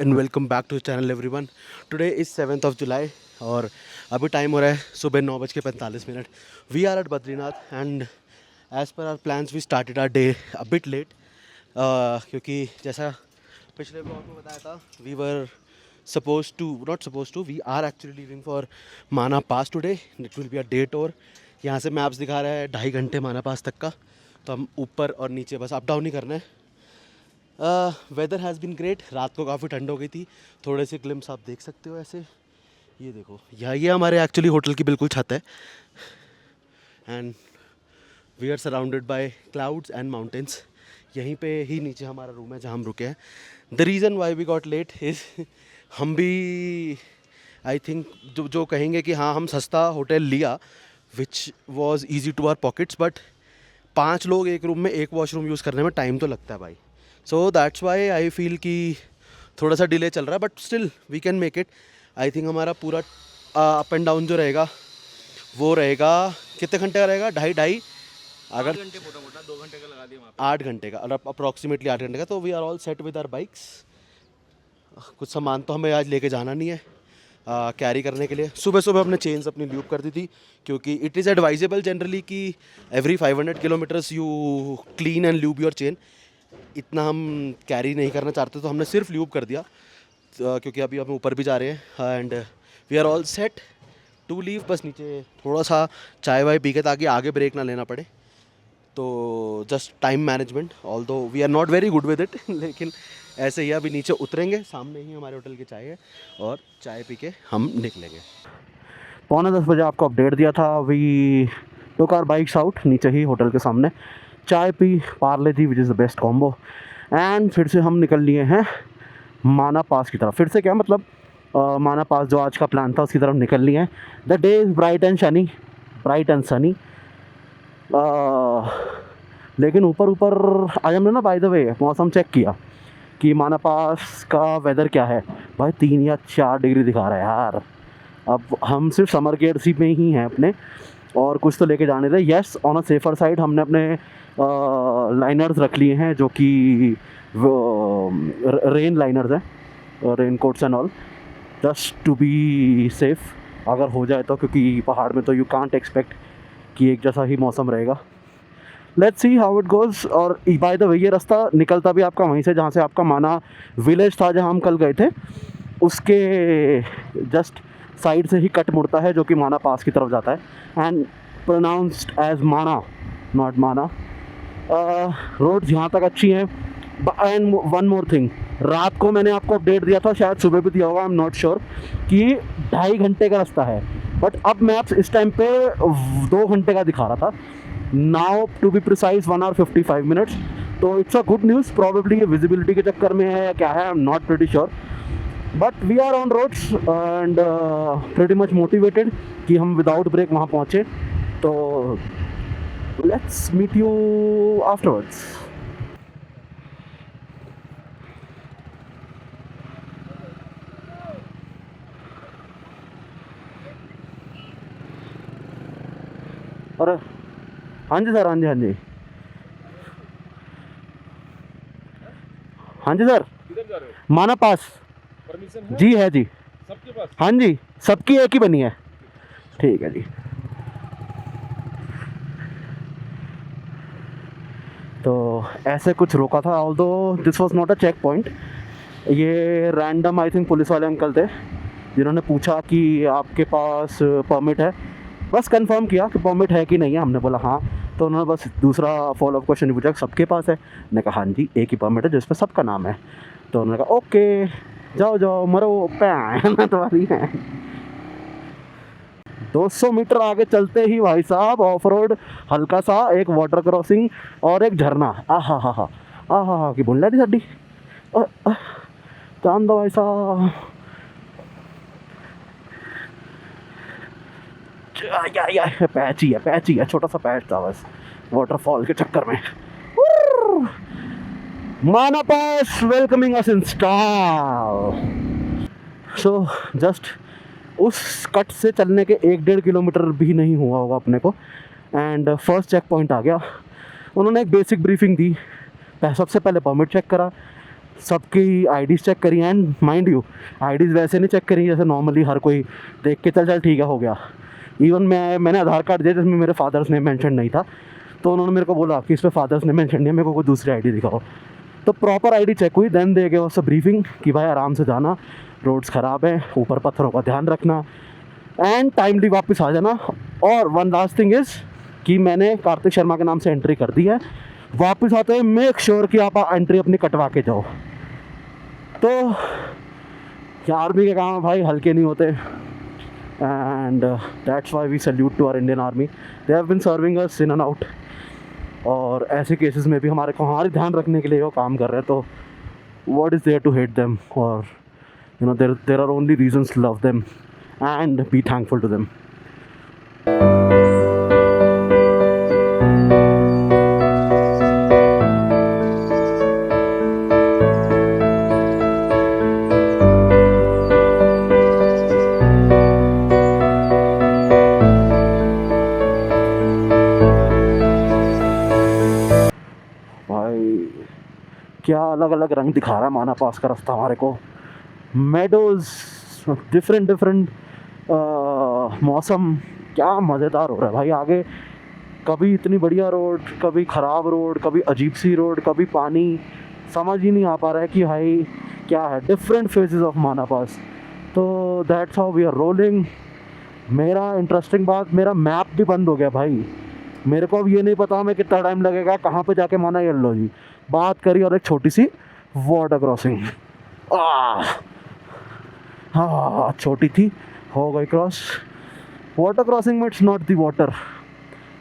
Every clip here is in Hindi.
And welcome back to channel everyone. Today is 7th of July और अभी टाइम हो रहा है सुबह 9:45। We are at Badrinath and as per our plans we started our day a bit late, क्योंकि जैसा पिछले ब्लॉग में बताया था we were suppose to we are actually leaving for Mana pass today. It will be a day tour. यहाँ से मैप्स दिखा रहा है 2.5 घंटे माना पास तक का, तो हम ऊपर और नीचे बस अप डाउन ही करना है। Weather has been great. रात को काफ़ी ठंड हो गई थी। थोड़े से ग्लिम्स आप देख सकते हो ऐसे, ये देखो ये हमारे एक्चुअली होटल की बिल्कुल छत है and we are surrounded by clouds and mountains. यहीं पे ही नीचे हमारा रूम है जहाँ हम रुके हैं। The reason why we got late is हम भी आई थिंक जो कहेंगे कि हाँ हम सस्ता होटल लिया which was easy to our pockets, but 5 लोग एक रूम में एक वॉशरूम यूज़ करने में टाइम तो लगता है भाई। So that's why I feel कि थोड़ा सा डिले चल रहा है, but still we can make it. I think हमारा पूरा अप एंड डाउन जो रहेगा वो रहेगा कितने घंटे का रहेगा? ढाई अगर 8 घंटे मोटा मोटा 2 घंटे का लगा दिया वहाँ 8 घंटे का, और अप्रॉक्सीमेटली 8 घंटे का। तो we are all set with our bikes. कुछ सामान तो हमें आज लेके जाना नहीं है कैरी करने के लिए। सुबह सुबह हमने चेन्स अपनी ल्यूब कर दी थी, क्योंकि इट इज़ एडवाइजेबल जनरली कि every 500 kilometres you clean and lube your chain. इतना हम कैरी नहीं करना चाहते तो हमने सिर्फ ल्यूब कर दिया, क्योंकि अभी हम ऊपर भी जा रहे हैं and we are all set to leave. बस नीचे थोड़ा सा चाय वाय पी के ताकि आगे ब्रेक ना लेना पड़े। तो just time management, although we are not very good with it, लेकिन ऐसे ही अभी नीचे उतरेंगे। सामने ही हमारे होटल की चाय है और चाय पी के हम निकलेंगे। 9:45 बजे आपको अपडेट दिया था। We took our bikes out, नीचे ही होटल के सामने चाय पी, Parle G which is the best combo, and फिर से हम निकल लिए हैं माना पास की तरफ। फिर से क्या मतलब, माना पास जो आज का प्लान था उसकी तरफ निकल लिए हैं। The day is bright and Sunny. लेकिन ऊपर आज हमने ना बाय द वे मौसम चेक किया कि माना पास का वेदर क्या है। भाई 3 या 4 डिग्री दिखा रहा है यार। अब हम सिर्फ समर गेयर सी में ही हैं अपने, और कुछ तो लेके जाने थे। Yes, on a safer side हमने अपने लाइनर्स रख लिए हैं, जो कि रेन लाइनर्स हैं, rain coats and all, just to be safe अगर हो जाए तो, क्योंकि पहाड़ में तो यू कांट एक्सपेक्ट कि एक जैसा ही मौसम रहेगा। Let's see how it goes. और बाय द वे ये रास्ता निकलता भी आपका वहीं से जहाँ से आपका माना विलेज था जहाँ हम कल गए थे, उसके जस्ट साइड से ही कट मुड़ता है, जो कि माना पास की तरफ जाता है एंड प्रोनाउंस्ड एज माना, नॉट माना। रोड्स यहाँ तक अच्छी हैं। एंड वन मोर थिंग, रात को मैंने आपको अपडेट दिया था, शायद सुबह भी दिया होगा, आई एम नॉट श्योर, कि 2.5 घंटे का रास्ता है, बट अब मैप्स इस टाइम पे 2 घंटे का दिखा रहा था। Now to be precise 1 hour 55 minutes। तो it's a good news. Probably ये विजिबिलिटी के चक्कर में है या क्या है, I am not pretty sure, but we are on roads and pretty much motivated कि हम विदाउट ब्रेक वहाँ पहुँचे। तो लेट्स मीट यू आफ्टरवर्ड्स। अरे हाँ जी सर, हाँ जी सर, किधर जा रहे हो? माना पास। परमिशन है जी है जी, सबके पास? हाँ जी, सबकी एक ही बनी है। ठीक है जी। तो ऐसे कुछ रोका था, although this was not a check point. ये रैंडम आई थिंक पुलिस वाले अंकल थे जिन्होंने पूछा कि आपके पास परमिट है। बस कंफर्म किया कि परमिट है कि नहीं है, हमने बोला हाँ। तो उन्होंने बस दूसरा फॉलोअप क्वेश्चन पूछा सबके पास है। मैंने कहा हाँ जी, एक ही परमिट है जिस पर सबका नाम है। तो उन्होंने कहा ओके, जाओ मरो पैन तुम्हारी है। 200 मीटर आगे चलते ही भाई साहब ऑफ रोड, हल्का सा एक वाटर क्रॉसिंग और एक झरना। आहा की बुन ली साडी चांद भाई साहब। पैच ही है, छोटा सा पैच था बस वाटरफॉल के चक्कर में। Mana pass welcoming us in style. So just उस कट से चलने के 1-1.5 किलोमीटर भी नहीं हुआ होगा अपने को, एंड फर्स्ट चेक पॉइंट आ गया। उन्होंने एक बेसिक ब्रीफिंग दी। सबसे पहले परमिट चेक करा, सबकी आईडीज़ चेक करी एंड माइंड यू आईडीज़ वैसे नहीं चेक करी जैसे नॉर्मली हर कोई देख के चल ठीक है हो गया। इवन मैंने आधार कार्ड दिया जिसमें मेरे फादर्स नेम मेंशन नहीं था, तो उन्होंने मेरे को बोला कि इस पर फादर्स नेम मेंशन नहीं है, मेरे को कोई दूसरी आईडी दिखाओ। तो प्रॉपर आईडी चेक हुई, देन दे गए उससे ब्रीफिंग कि भाई आराम से जाना, रोड्स ख़राब है, ऊपर पत्थरों का ध्यान रखना एंड टाइमली वापस आ जाना। और वन लास्ट थिंग इज़ कि मैंने कार्तिक शर्मा के नाम से एंट्री कर दी है, वापस आते हुए मेक श्योर कि आप एंट्री अपनी कटवा के जाओ। तो आर्मी के काम भाई हल्के नहीं होते and that's why we salute to our Indian army, they have been serving us in and out. और ऐसे केसेस में भी हमारे ध्यान रखने के लिए वो काम कर रहे हैं, तो what is there to hate them, और you know there are only reasons to love them and be thankful to them. क्या अलग अलग रंग दिखा रहा है माना पास का रास्ता हमारे को, मेडोज़, डिफरेंट मौसम, क्या मज़ेदार हो रहा है भाई। आगे कभी इतनी बढ़िया रोड, कभी ख़राब रोड, कभी अजीब सी रोड, कभी पानी, समझ ही नहीं आ पा रहा है कि भाई क्या है। Different phases of Mana pass, तो that's how we are rolling. मेरा इंटरेस्टिंग बात, मेरा मैप भी बंद हो गया भाई, मेरे को अब ये नहीं पता मैं कितना टाइम लगेगा, कहाँ पे जाके माना। ये लो जी बात करी और एक छोटी सी वाटर क्रॉसिंग, हाँ छोटी थी, हो गई क्रॉस। वाटर क्रॉसिंग में it's not the water,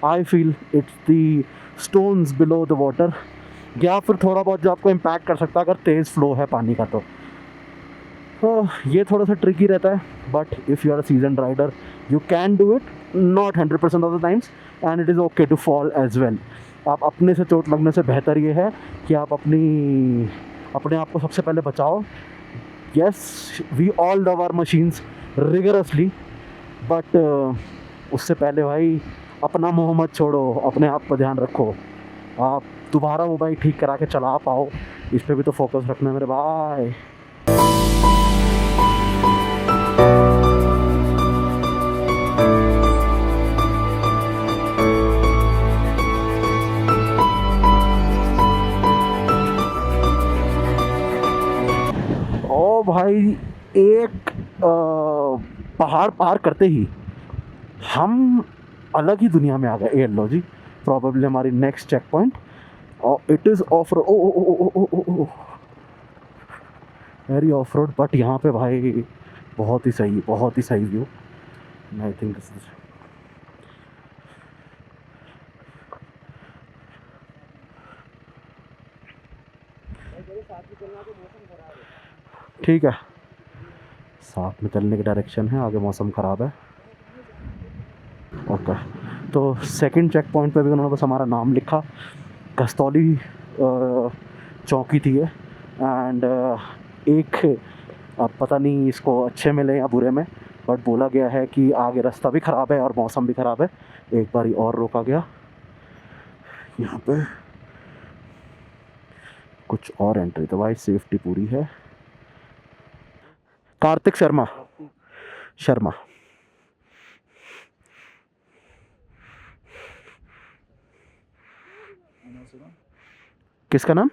I feel it's the stones below the water, या फिर थोड़ा बहुत जो आपको इम्पैक्ट कर सकता है अगर तेज़ फ्लो है पानी का। तो ये थोड़ा सा ट्रिकी रहता है, but if you are a season rider you can do it, not 100% of the times, and it is okay to fall as well. आप अपने से चोट लगने से बेहतर ये है कि आप अपने आप को सबसे पहले बचाओ। Yes we all love our machines rigorously, but उससे पहले भाई अपना मुँह मत छोड़ो, अपने आप पर ध्यान रखो, आप दोबारा वो बाइक ठीक करा के चला पाओ, इस पर भी तो फोकस रखना है मेरे भाई। भाई एक पहाड़ पार करते ही हम अलग ही दुनिया में आ गए। ये लो जी प्रॉबेबली हमारी नेक्स्ट चेक पॉइंट, और it is of road, very of road, but यहाँ पे भाई बहुत ही सही व्यू। आई थिंक ठीक है, साथ में चलने की डायरेक्शन है, आगे मौसम ख़राब है। ओके, तो सेकंड चेक पॉइंट पे भी उन्होंने बस हमारा नाम लिखा, कस्तौली चौकी थी ये, एंड एक अब पता नहीं इसको अच्छे में ले या बुरे में, बट बोला गया है कि आगे रास्ता भी ख़राब है और मौसम भी ख़राब है। एक बारी और रोका गया, यहाँ पे कुछ और एंट्री, तो भाई सेफ्टी पूरी है। कार्तिक शर्मा किसका नाम?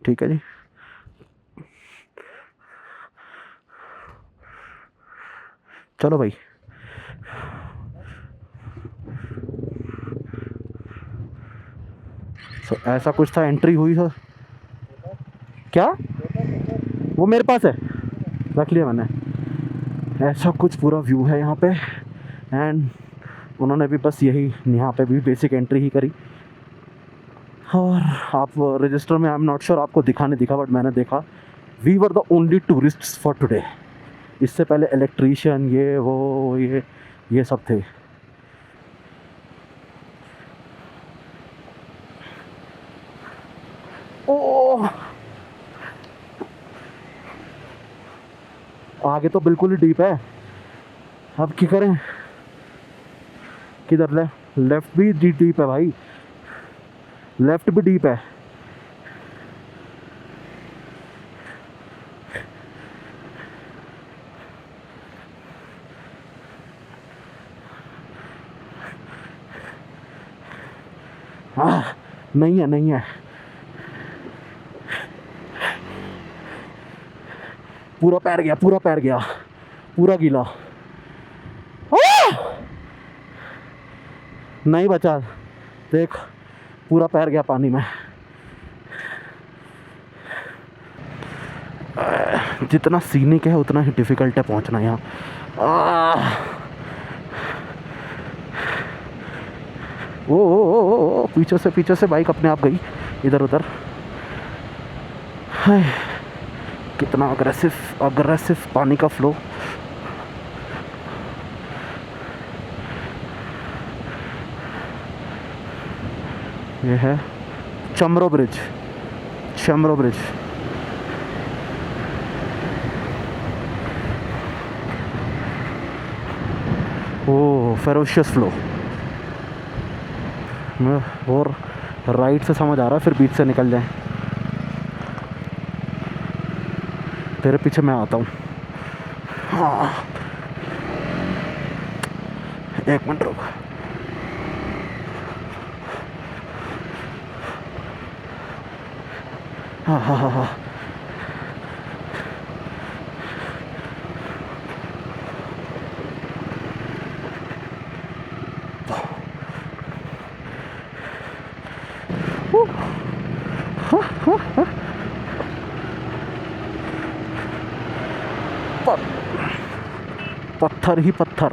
ठीक है जी, चलो भाई। तो ऐसा कुछ था, एंट्री हुई सर। क्या? वो मेरे पास है, रख लिया मैंने। ऐसा कुछ पूरा व्यू है यहाँ पे, एंड उन्होंने भी बस यही यहाँ पे भी बेसिक एंट्री ही करी। और आप रजिस्टर में आई एम नॉट श्योर आपको दिखा नहीं दिखा, बट मैंने देखा we were the only tourists for today. इससे पहले इलेक्ट्रीशियन ये सब थे। ओ आगे तो बिल्कुल ही डीप है। अब क्या करें? किधर लेफ्ट भी डीप है भाई, लेफ्ट भी डीप है। नहीं है, नहीं है, पूरा पैर गया, पूरा पैर गया, पूरा गीला। नहीं बचा, देख पूरा पैर गया पानी में। जितना सीनिक है उतना ही डिफिकल्ट है पहुंचना यहाँ। ओ, पीछे से बाइक अपने आप गई इधर उधर। हाय, कितना अग्रेसिव पानी का फ्लो। ये है चमरो ब्रिज। ओ फेरोशियस फ्लो। और राइट से समझ आ रहा है, फिर बीच से निकल जाए। तेरे पीछे मैं आता हूँ। हाँ, एक मिनट रुक। हाँ। पत्थर ही पत्थर।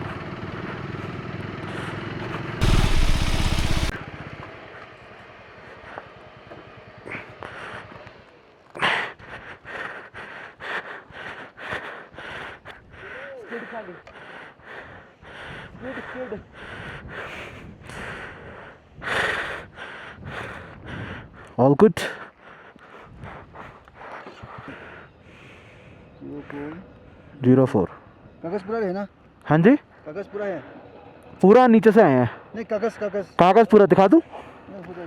All good. 04 कागज पूरा है ना? हाँ जी, कागज पूरा है? पूरा नीचे से आए हैं। नहीं, कागज कागज पूरा दिखा दूँ? नहीं, पूरा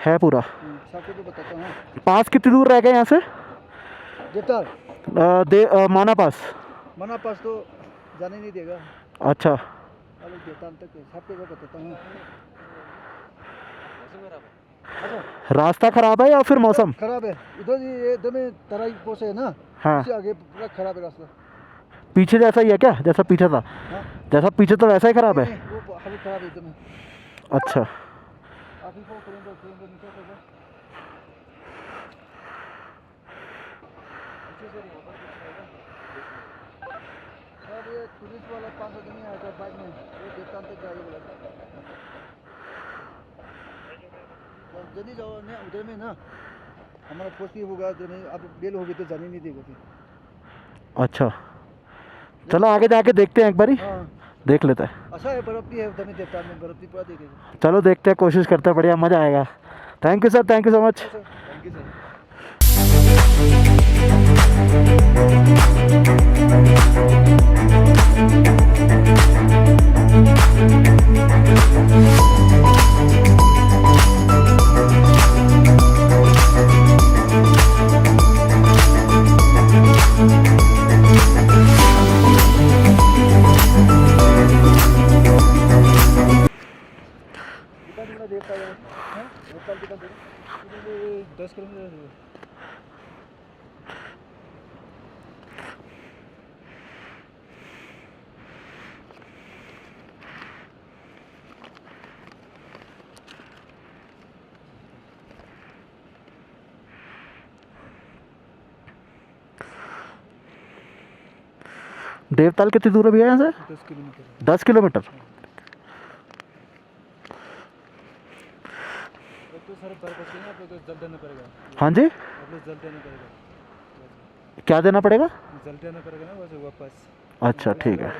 है पूरा। सबको तो बताता हूँ। पास कितनी दूर रह गए यहाँ से? देवताल माना पास। मना पास तो जाने नहीं देगा। अच्छा, अरे देवताल तक सबको तो बताता हूँ। रास्ता खराब है या फिर मौसम खराब है उधर? ये एकदम तराई पोस है ना? हाँ, उससे आगे पूरा खराब है रास्ता। पीछे जैसा ही है क्या? जैसा पीछे था? हाँ? जैसा पीछे तो वैसा ही खराब है। नहीं, वो हालत खराब है एकदम। अच्छा, आगे को करेंगे नीचे से अब ये पुलिस वाला 500 दिन आया था बाइक में, वो देवताल तक जाएगा बोला। जल्दी जाओ ना, उधर में ना हमारा पोस्ट भी होगा, जो नहीं अब बेल होगी तो जाने नहीं देगा फिर। अच्छा, चलो आगे जाके देखते हैं एक बारी। हाँ, देख लेते हैं। अच्छा है, बर्फ भी है उधर में, देवताल में बर्फ भी पूरा देखेगा। चलो देखते हैं, कोशिश करते हैं, बढ़िया मज़ा आएगा। Thank you sir, thank you so much. Thank you sir. कितना देवता है? हाँ, देवताल कितना दूर है? 10 किलोमीटर है। देवताल कितनी दूर है भैया यहाँ से? 10 किलोमीटर। 10 किलोमीटर। तो सर बर्फ होती है ना, तो जल देना पड़ेगा। हाँ जी, आप लोग जल देना पड़ेगा। क्या देना पड़ेगा? जल देना पड़ेगा ना वैसे वापस। अच्छा ठीक है।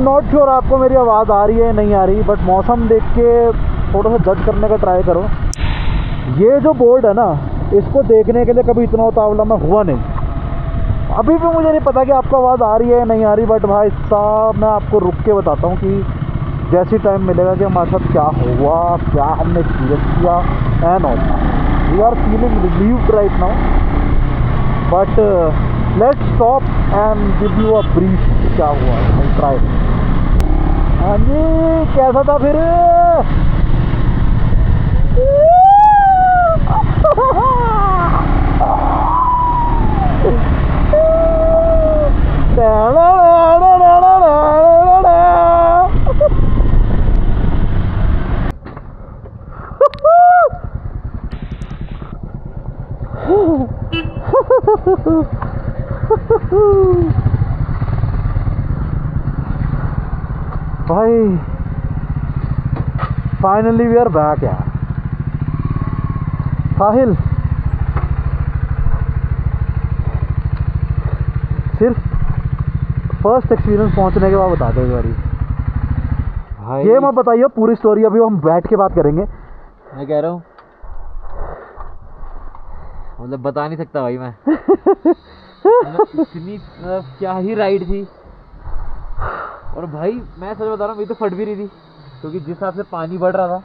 नॉट श्योर आपको मेरी आवाज़ आ रही है नहीं आ रही, बट मौसम देख के थोड़ा सा जज करने का ट्राई करो। ये जो बोर्ड है ना, इसको देखने के लिए कभी इतना उतावला मैं हुआ नहीं। अभी भी मुझे नहीं पता कि आपको आवाज़ आ रही है नहीं आ रही, बट भाई साहब मैं आपको रुक के बताता हूँ कि जैसी टाइम मिलेगा कि हमारे साथ क्या हुआ, क्या हमने एक्सपीरियंस किया and all. We are feeling relieved right now, but let's stop and give you a brief क्या हुआ। ट्राई। हाँ जी, कैसा था फिर? भाई फाइनली वी आर बैक यार। साहिल, सिर्फ फर्स्ट एक्सपीरियंस पहुंचने के बाद बता दो बारी भाई। ये मत बताइए पूरी स्टोरी, अभी हम बैठ के बात करेंगे। मैं कह रहा हूँ मतलब बता नहीं सकता भाई मैं। इतनी क्या ही राइड थी। और भाई मैं सच बता रहा हूँ, मेरी तो फट भी रही थी क्योंकि जिस हिसाब से पानी बढ़ रहा था।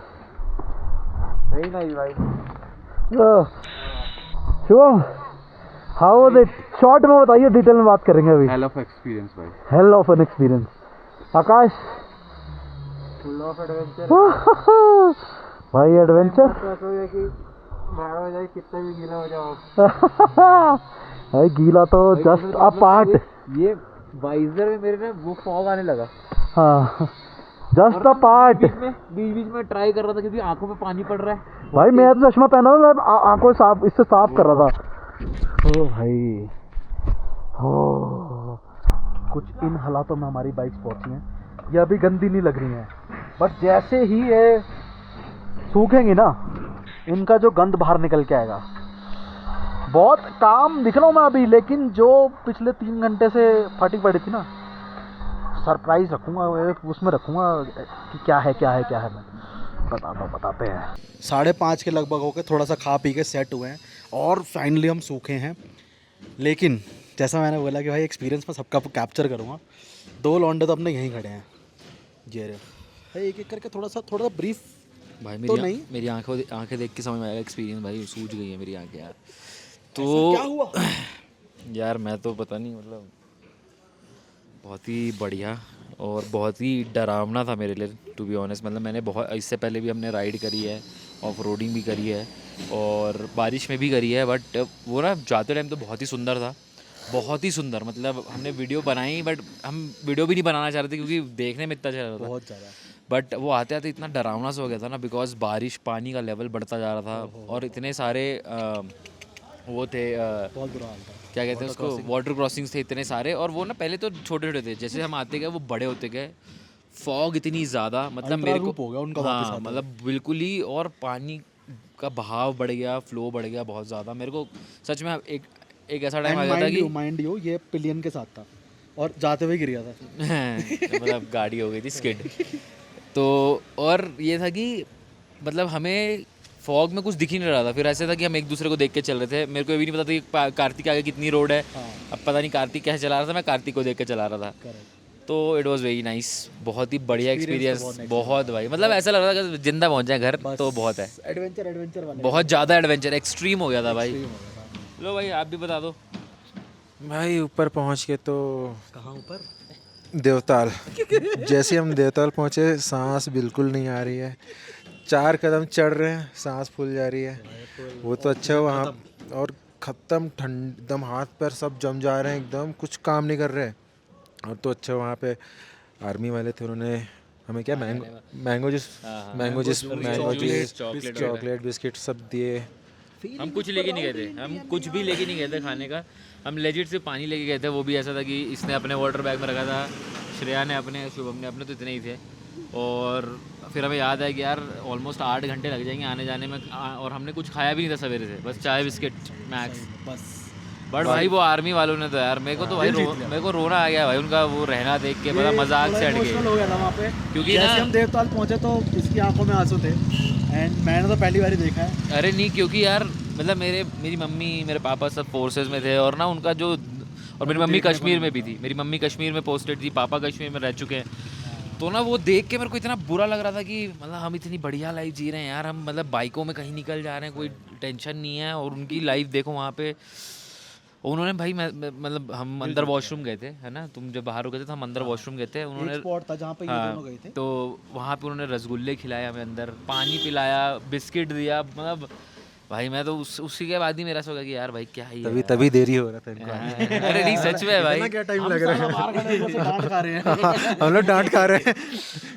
सही नहीं भाई। Shubham, how was it? Short में बताइए, डिटेल में बात करेंगे अभी। हेल ऑफ एक्सपीरियंस भाई। Hell of an experience. Akash? Full of adventure भाई एडवेंचर। कितना भी गीला हो जाओ। भाई गीला तो जस्ट अ पार्ट। ये वाइजर में मेरे ना वो फॉग आने लगा। हाँ, जस्ट अ पार्ट। बीच बीच में ट्राई कर रहा था क्योंकि आंखों में पानी पड़ रहा है। भाई मैं तो चश्मा पहना था, मैं आंखों साफ इससे साफ कर रहा था। ओ भाई, हो कुछ इन हालातों में हमारी बाइक्स पहुंची हैं। ये अभी गंदी नहीं लग रही हैं, बट जैसे ही ये सूखेंगी ना, इनका जो गंद बाहर निकल के आएगा। बहुत काम दिख रहा हूँ मैं अभी, लेकिन जो पिछले 3 घंटे से फटी पड़ी थी ना, सरप्राइज रखूँगा उसमें, रखूँगा कि क्या है क्या है क्या है। मैं बताते हैं। 5:30 के लगभग होकर थोड़ा सा खा पी के सेट हुए हैं और फाइनली हम सूखे हैं। लेकिन जैसा मैंने बोला कि भाई एक्सपीरियंस मैं सबका कैप्चर करूँगा। 2 लौंडे तो अपने यहीं खड़े हैं। ये रहे भाई, एक एक करके थोड़ा सा ब्रीफ भाई तो नहीं। मेरी आंखें देख के समझ में आएगा एक्सपीरियंस। भाई सूज गई है मेरी आंखें यार। तो क्या हुआ? यार मैं तो पता नहीं, मतलब बहुत ही बढ़िया और बहुत ही डरावना था मेरे लिए टू बी ऑनेस्ट। मतलब मैंने बहुत इससे पहले भी हमने राइड करी है, ऑफ रोडिंग भी करी है और बारिश में भी करी है। बट वो ना जाते टाइम तो बहुत ही सुंदर था, बहुत ही सुंदर। मतलब हमने वीडियो बनाई बट हम वीडियो भी नहीं बनाना चाह रहे थे क्योंकि देखने में इतना अच्छा लग रहा था बहुत ज़्यादा। बट वो आते आते इतना डरावना सा हो गया था ना, बिकॉज बारिश, पानी का लेवल बढ़ता जा रहा था और इतने सारे वो थे बहुत बुरा हाल था। क्या कहते हैं उसको, वाटर क्रॉसिंग्स थे इतने सारे। और वो ना पहले तो छोटे छोटे थे, जैसे हम आते गए वो बड़े होते गए। फॉग इतनी ज़्यादा, मतलब मेरे को हो गया उनका वापस हाँ आना। मतलब बिल्कुल ही। और पानी का बहाव बढ़ गया, फ्लो बढ़ गया बहुत ज़्यादा। मेरे को सच में एक ऐसा टाइम आ गया था कि माइंड यू ये पिलियन के साथ था और जाते हुए गिर गया था। मतलब गाड़ी हो गई थी स्किड। तो और ये था कि मतलब हमें फॉग में कुछ दिख ही नहीं रहा था। फिर ऐसे था कि हम एक दूसरे को देख के चल रहे थे। मेरे को ये भी नहीं पता था कि कार्तिक आगे कितनी रोड है। अब पता नहीं कार्तिक कैसे चला रहा था, मैं कार्तिक को देख के चला रहा था। तो इट वाज वेरी नाइस, बहुत ही बढ़िया एक्सपीरियंस। बहुत भाई, मतलब ऐसा लग रहा था कि जिंदा पहुंच जाए घर तो बहुत है। एडवेंचर वाले बहुत ज़्यादा एडवेंचर, एक्सट्रीम हो गया था भाई। लो भाई आप भी बता दो। भाई ऊपर पहुंच के तो कहाँ ऊपर? देवताल। जैसे हम देवताल पहुंचे, सांस बिल्कुल नहीं आ रही है। 4 कदम चढ़ रहे हैं, सांस फूल जा रही है। वो तो अच्छा वहाँ, और ख़त्म ठंड एकदम, हाथ पैर सब जम जा रहे हैं एकदम, कुछ काम नहीं कर रहे। और तो अच्छा वहाँ पे आर्मी वाले थे, उन्होंने हमें क्या मैंगो जूस चॉकलेट बिस्किट सब दिए। हम कुछ लेके नहीं गए थे, हम कुछ भी लेके नहीं गए थे खाने का। हम लेजिट सिर्फ पानी लेके गए थे। वो भी ऐसा था कि इसने अपने वाटर बैग में रखा था, श्रेया ने अपने, शुभम ने अपने, तो इतने ही थे। और फिर हमें याद है कि यार ऑलमोस्ट 8 घंटे लग जाएंगे आने जाने में, और हमने कुछ खाया भी नहीं था सवेरे से, बस चाय बिस्किट मैक्स। बस बट भाई वो आर्मी वालों ने तो यार मेरे को तो भाई मेरे को रोना आ गया भाई उनका वो रहना देख के, मतलब मजाक से हट इमोशनल गए। हो गया था वहाँ पे, क्योंकि जैसे ना हम देवताल पहुँचे तो इसकी आंखों में आंसू थे, एंड मैंने तो पहली बार ही देखा है। अरे नहीं, क्योंकि यार मतलब मेरी मम्मी मेरे पापा सब फोर्सेस में थे, और ना उनका जो, और मेरी मम्मी कश्मीर में भी थी, मेरी मम्मी कश्मीर में पोस्टेड थी, पापा कश्मीर में रह चुके हैं। तो ना वो देख के मेरे को इतना बुरा लग रहा था कि मतलब हम इतनी बढ़िया लाइफ जी रहे हैं यार, हम मतलब बाइकों में कहीं निकल जा रहे हैं, कोई टेंशन नहीं है, और उनकी लाइफ देखो वहाँ पे। उन्होंने भाई मतलब हम अंदर वॉशरूम गए थे, है ना, तुम जब बाहर हो गए थे तो हम अंदर वॉशरूम गए थे, उन्होंने स्पॉट था जहाँ पे ये दोनों गए थे। तो वहाँ पे उन्होंने रसगुल्ले खिलाए हमें, अंदर पानी पिलाया, बिस्किट दिया, मतलब भाई मैं तो उसी के बाद ही मेरा सोचा कि यार भाई क्या ही है तभी देरी हो रहा था इनको आने में। यार। अरे नहीं सच में भाई, क्या टाइम लग रहा है। डांट खा रहे हैं। हम लोग डांट खा रहे हैं।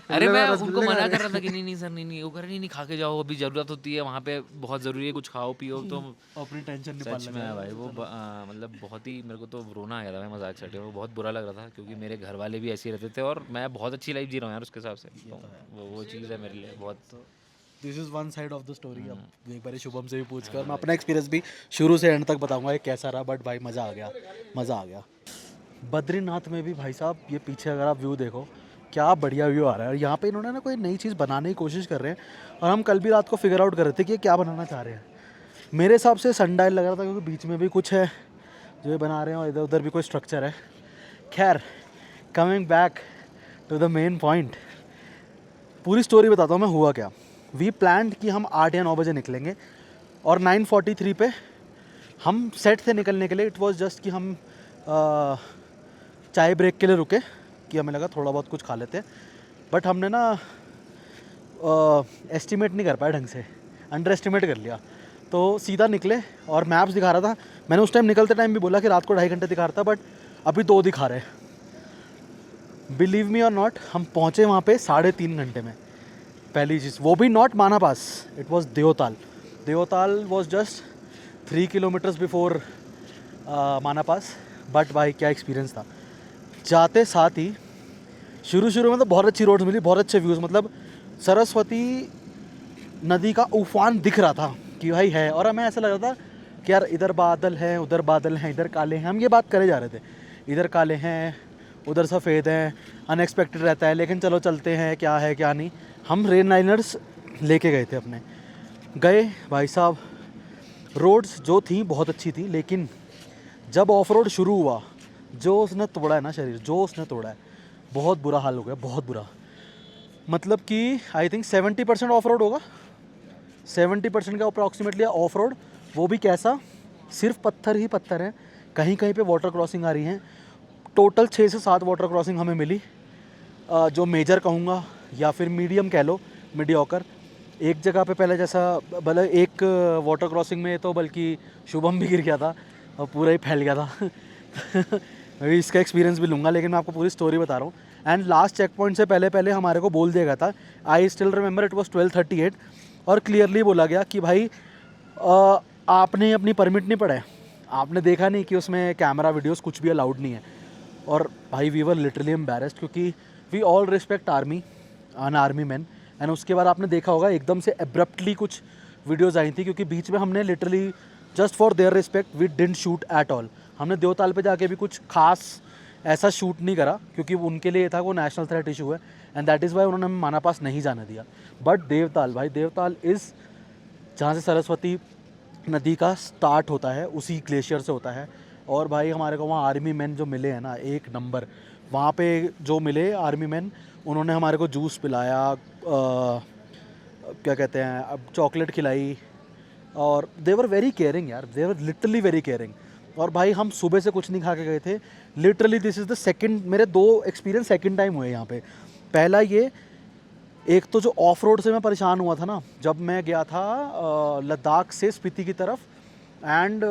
अरे मैं उनको मना कर रहा था कि नहीं सर, नहीं वो कह रहे नहीं खा के जाओ, अभी ज़रूरत होती है वहाँ पे, बहुत ज़रूरी है, कुछ खाओ पियो। तो अपनी टेंशन नहीं सच में भाई वो मतलब बहुत ही मेरे को तो रोना आ गया था, मैं मजाक से हटे, वो बहुत बुरा लग रहा था, क्योंकि मेरे घर वाले भी ऐसे ही रहते थे, और मैं बहुत अच्छी लाइफ जी रहा हूँ यार उसके हिसाब से। तो वो चीज़ है मेरे लिए बहुत। This is one side of the story. अब एक बार शुभम से भी पूछ कर मैं अपना एक्सपीरियंस भी शुरू से एंड तक बताऊंगा ये कैसा रहा, बट भाई मज़ा आ गया। बद्रीनाथ में भी भाई साहब ये पीछे अगर आप व्यू देखो, क्या बढ़िया व्यू आ रहा है, और यहाँ पे इन्होंने ना कोई नई चीज़ बनाने की कोशिश कर रहे हैं, और हम कल भी रात को फिगर आउट कर रहे थे कि ये क्या बनाना चाह रहे हैं। मेरे हिसाब से सनडाइल लग रहा था, क्योंकि बीच में भी कुछ है जो ये बना रहे हैं, और इधर उधर भी कोई स्ट्रक्चर है। खैर, coming back to the main point, पूरी स्टोरी बताता हूँ मैं हुआ क्या। वी प्लान्ड कि हम 8 या 9 बजे निकलेंगे, और 9:43 पे हम सेट थे निकलने के लिए। इट वाज जस्ट कि हम चाय ब्रेक के लिए रुके, कि हमें लगा थोड़ा बहुत कुछ खा लेते हैं, बट हमने ना एस्टिमेट नहीं कर पाया ढंग से, अंडर एस्टिमेट कर लिया, तो सीधा निकले। और मैप्स दिखा रहा था, मैंने उस टाइम निकलते टाइम भी बोला कि रात को 2.5 घंटे दिखा रहा था, बट अभी 2 दिखा रहे हैं। बिलीव मी और नॉट, हम पहुँचे वहाँ पे 3.5 घंटे में। पहली चीज़, वो भी not Mana pass, it was Devtal. Devtal was just 3 kilometres before Mana pass. But भाई क्या एक्सपीरियंस था, जाते साथ ही शुरू में तो बहुत अच्छी रोड्स मिली, बहुत अच्छे व्यूज़, मतलब सरस्वती नदी का उफान दिख रहा था कि भाई है, और हमें ऐसा लग रहा था कि यार इधर बादल हैं, उधर बादल हैं, इधर काले हैं, हम ये बात करे जा रहे थे, इधर काले हैं, उधर सफ़ेद हैं, अनएक्सपेक्टेड रहता है, लेकिन चलो चलते हैं, क्या है क्या नहीं। हम रेन लाइनर्स लेके गए थे अपने, गए भाई साहब, रोड्स जो थी बहुत अच्छी थी, लेकिन जब ऑफ रोड शुरू हुआ, जो उसने तोड़ा है ना शरीर, जो उसने तोड़ा है, बहुत बुरा हाल हो गया, बहुत बुरा। मतलब कि आई थिंक 70% ऑफ रोड होगा, 70% का अप्रॉक्सीमेटली ऑफ रोड, वो भी कैसा, सिर्फ पत्थर ही पत्थर हैं, कहीं कहीं पे वाटर क्रॉसिंग आ रही हैं। टोटल 6 से 7 वाटर क्रॉसिंग हमें मिली, जो मेजर कहूँगा या फिर मीडियम कह लो, मीडियोकर। एक जगह पे पहले जैसा, भले एक वाटर क्रॉसिंग में तो बल्कि शुभम भी गिर गया था और पूरा ही फैल गया था। मैं भी इसका एक्सपीरियंस भी लूँगा, लेकिन मैं आपको पूरी स्टोरी बता रहा हूँ। एंड लास्ट चेक पॉइंट से पहले हमारे को बोल दिया गया था, I still remember it was 12:38, और क्लियरली बोला गया कि भाई आपने अपनी परमिट नहीं पढ़ा है, आपने देखा नहीं कि उसमें कैमरा वीडियोस कुछ भी अलाउड नहीं है। और भाई वी वर लिटरली एम्बैरेस्ड, क्योंकि we all respect army an army man. And उसके बाद आपने देखा होगा एकदम से एब्रप्टली कुछ वीडियोज़ आई थी, क्योंकि बीच में हमने literally just for their respect we didn't shoot at all. हमने देवताल पे जाके भी कुछ खास ऐसा शूट नहीं करा, क्योंकि उनके लिए था वो नेशनल थ्रेट इशू है, एंड दैट इज़ वाई उन्होंने हमें माना पास नहीं जाने दिया। बट देवताल, भाई देवताल इज़ जहाँ से सरस्वती नदी का स्टार्ट होता है, उसी ग्लेशियर से होता है। और भाई हमारे को वहाँ आर्मी मैन जो मिले हैं ना, एक नंबर। वहाँ पे जो मिले आर्मी मैन, उन्होंने हमारे को जूस पिलाया, क्या कहते हैं, अब चॉकलेट खिलाई, और दे वर वेरी केयरिंग यार, दे वर लिटरली वेरी केयरिंग। और भाई हम सुबह से कुछ नहीं खा के गए थे, literally this is the second, मेरे 2 एक्सपीरियंस सेकंड टाइम हुए यहाँ पे। पहला ये, एक तो जो ऑफ रोड से मैं परेशान हुआ था ना, जब मैं गया था लद्दाख से स्पीति की तरफ, एंड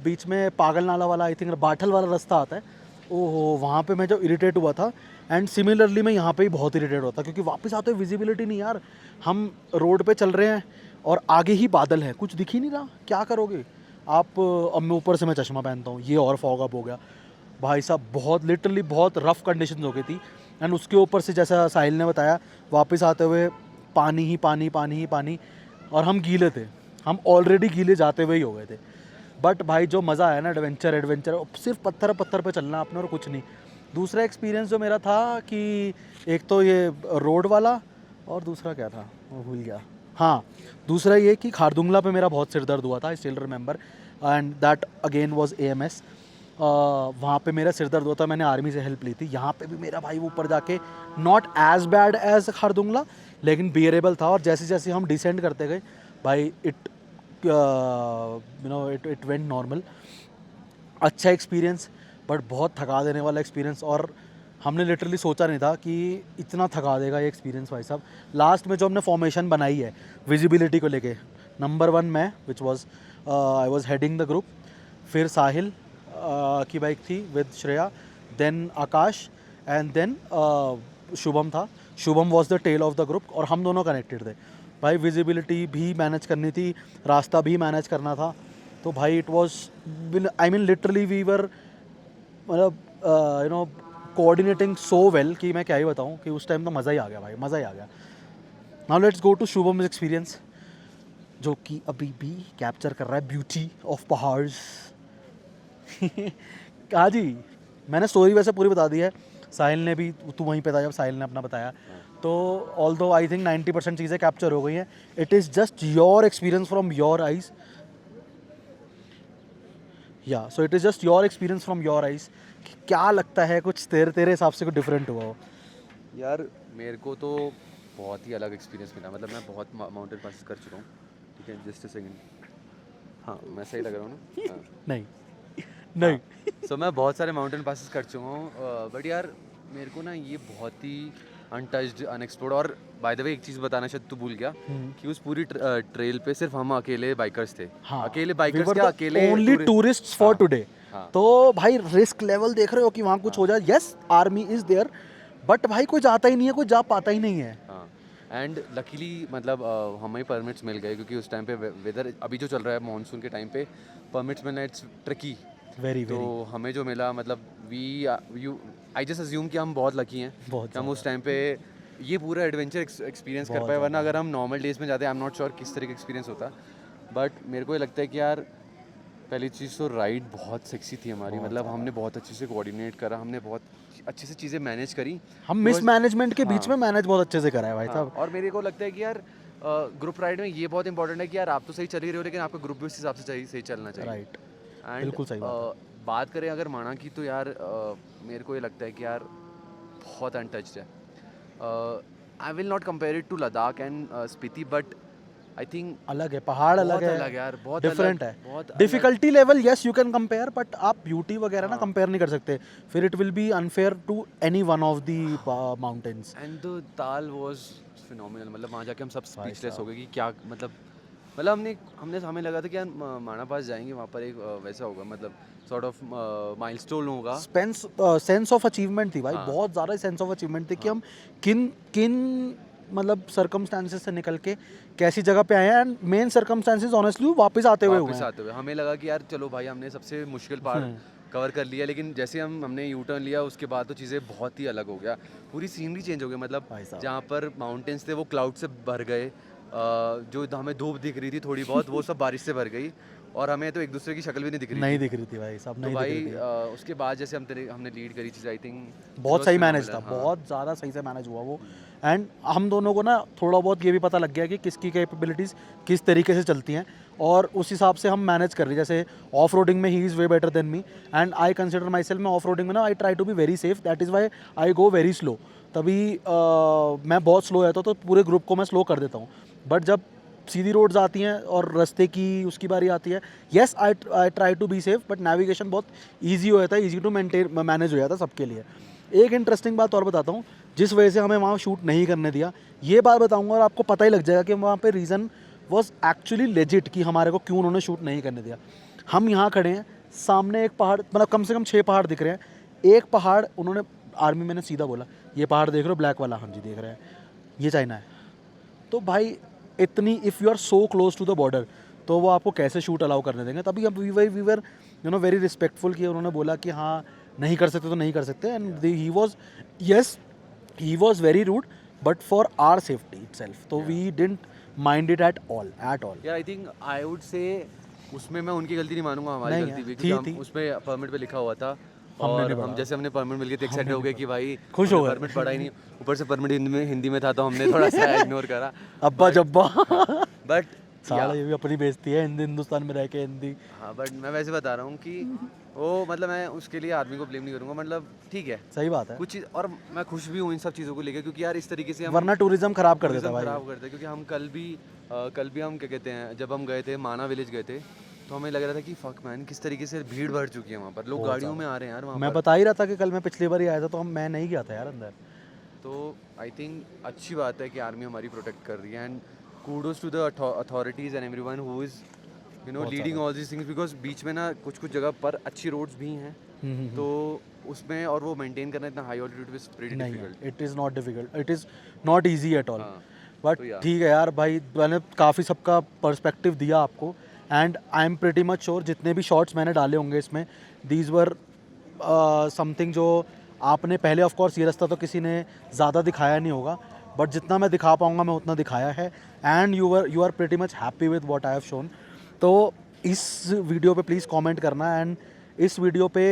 बीच में पागल नाला वाला, आई थिंक बाठल वाला रास्ता आता है, ओहो वहाँ पे मैं जो इरिटेट हुआ था। एंड सिमिलरली मैं यहाँ पे ही बहुत इरिटेट हुआ था, क्योंकि वापस आते हुए विजिबिलिटी नहीं यार, हम रोड पे चल रहे हैं और आगे ही बादल है, कुछ दिख ही नहीं रहा, क्या करोगे आप। अब मैं ऊपर से मैं चश्मा पहनता हूँ, ये और फॉग अप हो गया भाई साहब, बहुत लिटरली बहुत रफ़ कंडीशन हो गई थी। एंड उसके ऊपर से जैसा साहिल ने बताया, वापस आते हुए पानी ही पानी, और हम गीले थे, हम ऑलरेडी गीले जाते हुए ही हो गए थे। बट भाई जो मज़ा आया ना एडवेंचर सिर्फ पत्थर पे चलना आपने और कुछ नहीं। दूसरा एक्सपीरियंस जो मेरा था कि एक तो ये रोड वाला और दूसरा क्या था वो भूल गया। हाँ, दूसरा ये कि खारदुंगला पे मेरा बहुत सिर दर्द हुआ था, I still remember, and that again was AMS। वहाँ पे मेरा सिर दर्द हुआ था, मैंने आर्मी से हेल्प ली थी। यहाँ पे भी मेरा भाई ऊपर जाके not as bad as Khardungla लेकिन बियरेबल था। और जैसे जैसे हम डिसेंड करते गए भाई इट इट वेंट नॉर्मल। अच्छा एक्सपीरियंस बट बहुत थका देने वाला एक्सपीरियंस, और हमने लिटरली सोचा नहीं था कि इतना थका देगा ये एक्सपीरियंस भाई साहब। लास्ट में जो हमने फॉर्मेशन बनाई है विजिबिलिटी को लेके, नंबर 1 मैं which was I was heading the group, फिर साहिल की बाइक थी with Shreya, then Akash and then Shubham था। Shubham was the tail of the group और हम दोनों कनेक्टेड थे भाई। विजिबिलिटी भी मैनेज करनी थी, रास्ता भी मैनेज करना था। तो भाई it was I mean literally we were मतलब you know coordinating so well कि मैं क्या ही बताऊं कि उस टाइम तो मज़ा ही आ गया भाई, मज़ा ही आ गया। Now let's go to Shubham experience जो कि अभी भी कैप्चर कर रहा है ब्यूटी ऑफ पहाड़्स। कहा जी, मैंने स्टोरी वैसे पूरी बता दी है, साहिल ने भी, तू वहीं पे था जब साहिल ने अपना बताया। तो ऑल दो आई थिंक 90% चीज़ें कैप्चर हो गई हैं। It is just your experience from your eyes, या so it is just your experience from your eyes. क्या लगता है कुछ तेरे हिसाब से कुछ डिफरेंट हुआ हो? यार मेरे को तो बहुत ही अलग एक्सपीरियंस मिला। मतलब मैं बहुत माउंटेन पासेस कर चुका हूँ, ठीक है, जस्ट अ सेकंड। हाँ, मैं सही लग रहा हूँ ना? हाँ। नहीं सो मैं बहुत सारे माउंटेन पासेस कर चुका हूँ, बट यार मेरे को ना ये बहुत ही अनटच्ड, अनएक्सप्लोर्ड। और बाय द वे एक चीज़ बताना शायद तू भूल गया कि उस पूरी ट्रेल पे सिर्फ हम अकेले बाइकर्स थे। हाँ, अकेले बाइकर्स क्या, अकेले ओनली टूरिस्ट्स फॉर टुडे। हाँ। तो भाई रिस्क लेवल देख रहे हो कि वहाँ कुछ हो जाए। Yes, army is there, but भाई कोई जाता ही नहीं है, कोई जा पाता ही नहीं है। हाँ, एंड लकीली मतलब हमें परमिट्स मिल गए क्योंकि उस टाइम पे वेदर अभी जो चल रहा है मानसून के टाइम पे परमिट्स मिलना इट्स ट्रिकी। वेरी तो हमें जो मिला मतलब आई जस्ट अज्यूम कि हम बहुत लकी हैं बहुत कि हम उस टाइम पे ये पूरा एडवेंचर एक्सपीरियंस कर पाए। वरना अगर हम नॉर्मल डेज में जाते आई एम नॉट श्योर किस तरह का एक्सपीरियंस होता। बट मेरे को ये लगता है कि यार पहली चीज़ तो राइड बहुत सेक्सी थी हमारी। मतलब हमने बहुत अच्छे से कोऑर्डिनेट करा, हमने बहुत अच्छे से चीज़ें मैनेज करी। हम मिस मैनेजमेंट के बीच में मैनेज बहुत अच्छे से करा है भाई साहब। और मेरे को लगता है कि यार ग्रुप राइड में ये बहुत इंपॉर्टेंट है कि यार आप तो सही चल ही रहे हो लेकिन आपका ग्रुप भी उस हिसाब से सही चलना चाहिए। राइट, एंड बिल्कुल सही बात करें अगर माना की तो यार मेरे को ये लगता है कि यार बहुत अनटच्ड है। I will not compare it to Ladakh and Spiti, but I think अलग है, पहाड़ अलग है, अलग यार, बहुत डिफरेंट अलग, है। बहुत difficulty level yes you can compare, but आप ब्यूटी वगैरह ना कंपेयर नहीं कर सकते, फिर it will be unfair to any one of the mountains. And the tal was phenomenal. मतलब वहाँ जाके हम सब स्पीचलेस हो गए कि क्या मतलब हमने हमें लगा था कि यार माना पास जाएंगे, वहाँ पर एक वैसा होगा मतलब सॉर्ट ऑफ माइलस्टोन होगा। सेंस ऑफ अचीवमेंट थी भाई, बहुत ज़्यादा सेंस ऑफ अचीवमेंट थी कि हम किन मतलब सर्कमस्टांसेस से निकल के कैसी जगह पे आए हैं। एंड मेन सर्कमस्टांसेस ऑनेस्टली वापस आते हुए हमें लगा कि यार चलो भाई हमने सबसे मुश्किल पहाड़ कवर कर लिया, लेकिन जैसे हमने यू टर्न लिया उसके बाद तो चीज़ें बहुत ही अलग हो गया, पूरी सीनरी चेंज हो गई। मतलब जहाँ पर माउंटेन्स थे वो क्लाउड से भर गए, जो हमें धूप दिख रही थी थोड़ी बहुत वो सब बारिश से भर गई, और हमें तो एक दूसरे की शक्ल भी नहीं दिख रही थी भाई साहब। तो भाई उसके बाद जैसे हमने लीड करी चीज़ आई थिंक बहुत सही मैनेज था, बहुत ज़्यादा सही से मैनेज हुआ वो। एंड हम दोनों को ना थोड़ा बहुत ये भी पता लग गया कि किसकी कैपेबिलिटीज़ किस तरीके से चलती हैं, और उस हिसाब से हम मैनेज कर रहे हैं। जैसे ऑफ रोडिंग में ही is way better than me, and I consider myself, मैं ऑफ रोडिंग में ना I try to be very safe, that is why I go very slow. तभी मैं बहुत स्लो रहता हूँ तो पूरे ग्रुप को मैं स्लो कर देता हूँ, बट जब सीधी रोड्स आती हैं और रास्ते की उसकी बारी आती है, yes I try to be safe, but navigation बहुत ईजी हो जाता है, ईजी टू मैनेज हो जाता है सबके लिए। एक इंटरेस्टिंग बात और बताता हूँ जिस वजह से हमें वहाँ शूट नहीं करने दिया, ये बात बताऊँगा और आपको पता ही लग जाएगा कि वहाँ पे रीज़न वॉज एक्चुअली लेजिट कि हमारे को क्यों उन्होंने शूट नहीं करने दिया। हम यहाँ खड़े हैं, सामने एक पहाड़, मतलब कम से कम 6 पहाड़ दिख रहे हैं। एक पहाड़ उन्होंने आर्मी मैंने सीधा बोला, ये पहाड़ देख रहे हो ब्लैक वाला? हाँ जी देख रहे हैं, ये चाइना है। तो भाई इतनी if you are so close to the border तो वो आपको कैसे शूट अलाउ करने देंगे? तभी अब we were you know very respectful कि उन्होंने बोला कि हाँ नहीं कर सकते तो नहीं कर सकते। And he was very rude but for our safety itself, तो we didn't mind it at all. I think I would say उसमें मैं उनकी गलती नहीं मानूंगा, हमारी नहीं गलती यार, भी, थी। क्योंकि हम उसमें परमिट पे लिखा हुआ था और हम जैसे हमने परमिट मिल गए थे एक्साइटेड हो गए कि भाई खुश हो गए। परमिट पड़ा ही नहीं, ऊपर से परमिट हिंदी में था तो हमने थोड़ा सा इग्नोर करा। अब्बा जब्बा बट साला ये भी अपनी बेइज्जती है हिंदुस्तान में रह के हिंदी। हाँ, बट मैं वैसे बता रहा हूँ कि वो मतलब मैं उसके लिए आदमी को ब्लेम नहीं करूँगा, मतलब ठीक है सही बात है, कुछ चीज़, और मैं खुश भी हूँ इन सब चीज़ों को लेकर, क्योंकि यार इस तरीके से हम वरना टूरिज्म खराब कर देता tourism भाई। खराब करते हैं। क्योंकि हम कल भी हम क्या कहते हैं, जब हम गए थे माना विलेज गए थे तो हमें लग रहा था कि फक मैन किस तरीके से भीड़ बढ़ चुकी है वहाँ पर, लोग गाड़ियों में आ रहे हैं यार वहाँ मैं पर। बता ही रहा था कि कल मैं पिछली बार ही आया था तो मैं नहीं गया था यार अंदर। तो आई थिंक अच्छी बात है कि आर्मी हमारी प्रोटेक्ट कर रही है, and kudos to the authorities and everyone who is leading all this things, because बीच में ना कुछ जगह पर अच्छी रोड्स भी हैं तो उसमें, और वो मेंटेन करना इतना हाई ऑल्टीट्यूड इज प्रीटी नहीं difficult. It is not difficult, it is not easy at all. हाँ, बट तो यार। ठीक है यार भाई, मैंने काफ़ी सबका पर्सपेक्टिव दिया आपको, and I am pretty much sure जितने भी शॉर्ट्स मैंने डाले होंगे इसमें, दीज वर समथिंग जो आपने पहले, ऑफ कोर्स ये रास्ता तो किसी ने ज़्यादा दिखाया नहीं होगा, बट जितना मैं दिखा पाऊँगा मैं उतना दिखाया है, and you are pretty much happy with what I have shown. तो इस वीडियो पे प्लीज़ कमेंट करना, एंड इस वीडियो पे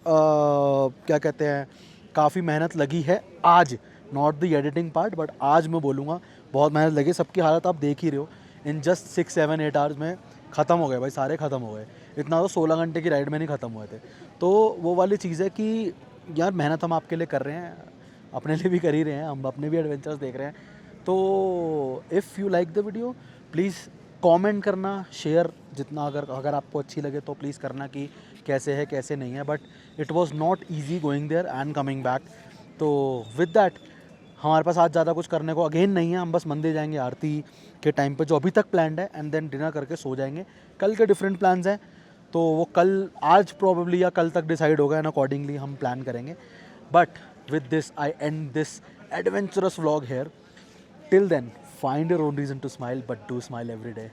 क्या कहते हैं, काफ़ी मेहनत लगी है आज, not the editing part, but आज मैं बोलूँगा बहुत मेहनत लगी। सबकी हालत आप देख ही रहे हो, इन जस्ट 6-7-8 आवर्स में ख़त्म हो गए भाई, सारे ख़त्म हो गए। इतना तो 16 घंटे की राइड में नहीं ख़त्म हुए थे। तो वो वाली चीज़ है कि यार मेहनत हम आपके लिए कर रहे हैं, अपने लिए भी कर ही रहे हैं, हम अपने भी एडवेंचर्स देख रहे हैं। तो if you like the video please comment करना, शेयर जितना अगर आपको अच्छी लगे तो प्लीज़ करना कि कैसे है कैसे नहीं है। But it was not easy going there and coming back. तो विद दैट हमारे पास आज ज़्यादा कुछ करने को अगेन नहीं है, हम बस मंदिर जाएंगे आरती के टाइम पे जो अभी तक प्लान्ड है, एंड देन डिनर करके सो जाएंगे। कल के डिफरेंट प्लान्स हैं तो वो कल आज प्रॉबेबली या कल तक डिसाइड होगा, एंड अकॉर्डिंगली हम प्लान करेंगे। But with this I and this adventurous vlog here. Till then, find your own reason to smile, but do smile every day.